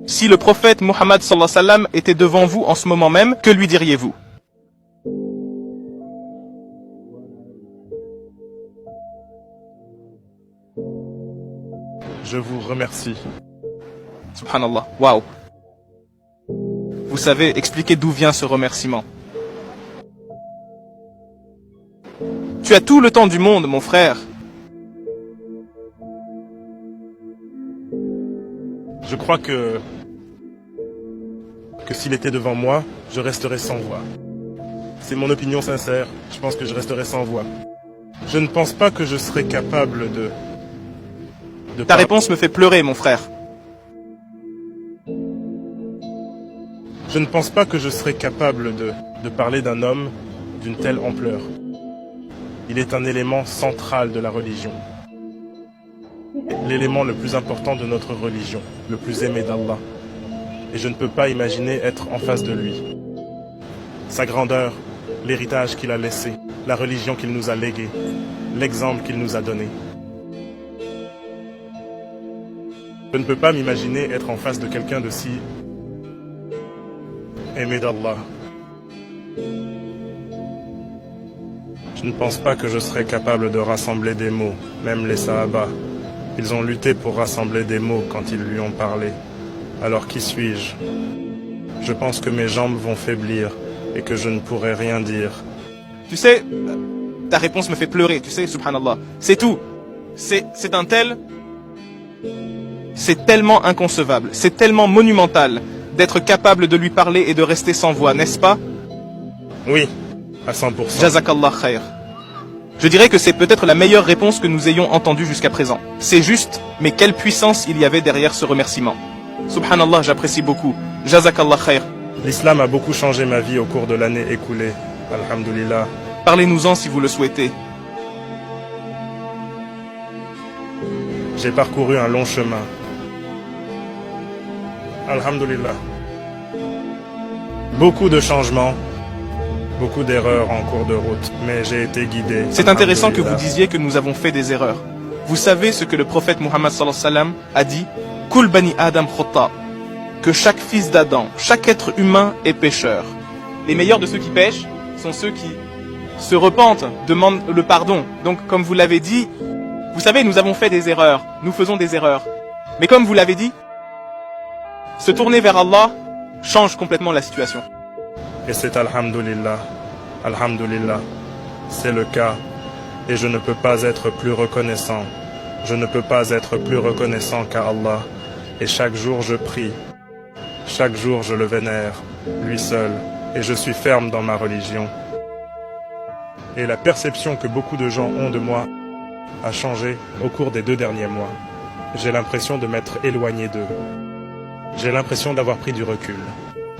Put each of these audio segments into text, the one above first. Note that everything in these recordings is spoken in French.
Si le prophète Muhammad sallallahu alayhi wa sallam était devant vous en ce moment même, que lui diriez-vous? Je vous remercie. Subhanallah. Waouh. Vous savez expliquer d'où vient ce remerciement? Tu as tout le temps du monde, mon frère. Je crois que s'il était devant moi, je resterais sans voix. C'est mon opinion sincère, je pense que je resterais sans voix. Je ne pense pas que je serais capable de Ta réponse me fait pleurer, mon frère. Je ne pense pas que je serais capable de parler d'un homme d'une telle ampleur. Il est un élément central de la religion. L'élément le plus important de notre religion, le plus aimé d'Allah. Et je ne peux pas imaginer être en face de lui. Sa grandeur, l'héritage qu'il a laissé, la religion qu'il nous a léguée, l'exemple qu'il nous a donné. Je ne peux pas m'imaginer être en face de quelqu'un de si aimé d'Allah. Je ne pense pas que je serais capable de rassembler des mots, même les Sahaba. Ils ont lutté pour rassembler des mots quand ils lui ont parlé. Alors qui suis-je? Je pense que mes jambes vont faiblir et que je ne pourrai rien dire. Tu sais, ta réponse me fait pleurer, tu sais, subhanallah. C'est tout. C'est un tel... C'est tellement inconcevable, c'est tellement monumental d'être capable de lui parler et de rester sans voix, n'est-ce pas? Oui, à 100%. Jazakallah khair. Je dirais que c'est peut-être la meilleure réponse que nous ayons entendue jusqu'à présent. C'est juste, mais quelle puissance il y avait derrière ce remerciement. Subhanallah, j'apprécie beaucoup. Jazakallah khair. L'islam a beaucoup changé ma vie au cours de l'année écoulée. Alhamdulillah. Parlez-nous-en si vous le souhaitez. J'ai parcouru un long chemin. Alhamdulillah. Beaucoup de changements, beaucoup d'erreurs en cours de route, mais j'ai été guidé. C'est intéressant que vous disiez que nous avons fait des erreurs. Vous savez ce que le prophète Muhammad sallallahu alayhi wa sallam a dit? Kul bani Adam khata. Que chaque fils d'Adam, chaque être humain est pécheur. Les meilleurs de ceux qui pêchent sont ceux qui se repentent, demandent le pardon. Donc, comme vous l'avez dit, vous savez, nous avons fait des erreurs, nous faisons des erreurs. Mais comme vous l'avez dit, se tourner vers Allah change complètement la situation. Et c'est alhamdulillah, alhamdulillah, c'est le cas. Et je ne peux pas être plus reconnaissant. Je ne peux pas être plus reconnaissant qu'à Allah. Et chaque jour je prie. Chaque jour je le vénère, lui seul. Et je suis ferme dans ma religion. Et la perception que beaucoup de gens ont de moi a changé au cours des 2 derniers mois. J'ai l'impression de m'être éloigné d'eux. J'ai l'impression d'avoir pris du recul.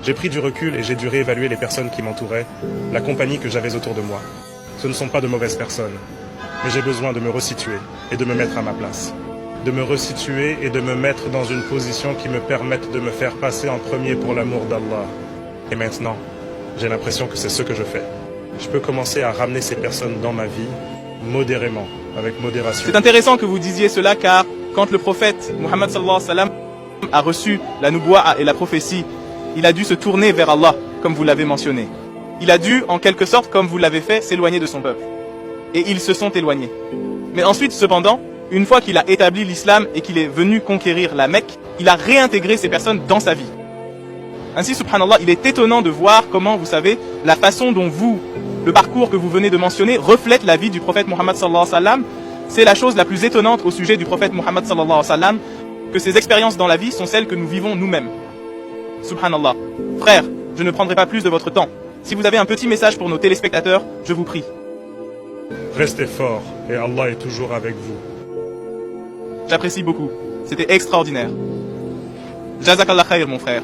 J'ai pris du recul et j'ai dû réévaluer les personnes qui m'entouraient, la compagnie que j'avais autour de moi. Ce ne sont pas de mauvaises personnes, mais j'ai besoin de me resituer et de me mettre à ma place. De me resituer et de me mettre dans une position qui me permette de me faire passer en premier pour l'amour d'Allah. Et maintenant, j'ai l'impression que c'est ce que je fais. Je peux commencer à ramener ces personnes dans ma vie modérément, avec modération. C'est intéressant que vous disiez cela car quand le prophète Muhammad sallallahu alayhi wa sallam a reçu la nubuwa et la prophétie, il a dû se tourner vers Allah, comme vous l'avez mentionné. Il a dû, en quelque sorte, comme vous l'avez fait, s'éloigner de son peuple. Et ils se sont éloignés. Mais ensuite, cependant, une fois qu'il a établi l'islam et qu'il est venu conquérir la Mecque, il a réintégré ces personnes dans sa vie. Ainsi, subhanallah, il est étonnant de voir comment, vous savez, la façon dont vous, le parcours que vous venez de mentionner, reflète la vie du prophète Muhammad sallallahu alayhi wa sallam. C'est la chose la plus étonnante au sujet du prophète Muhammad sallallahu alayhi wa sallam, que ces expériences dans la vie sont celles que nous vivons nous-mêmes. Subhanallah. Frère, je ne prendrai pas plus de votre temps. Si vous avez un petit message pour nos téléspectateurs, je vous prie. Restez fort et Allah est toujours avec vous. J'apprécie beaucoup. C'était extraordinaire. Jazakallah khair, mon frère.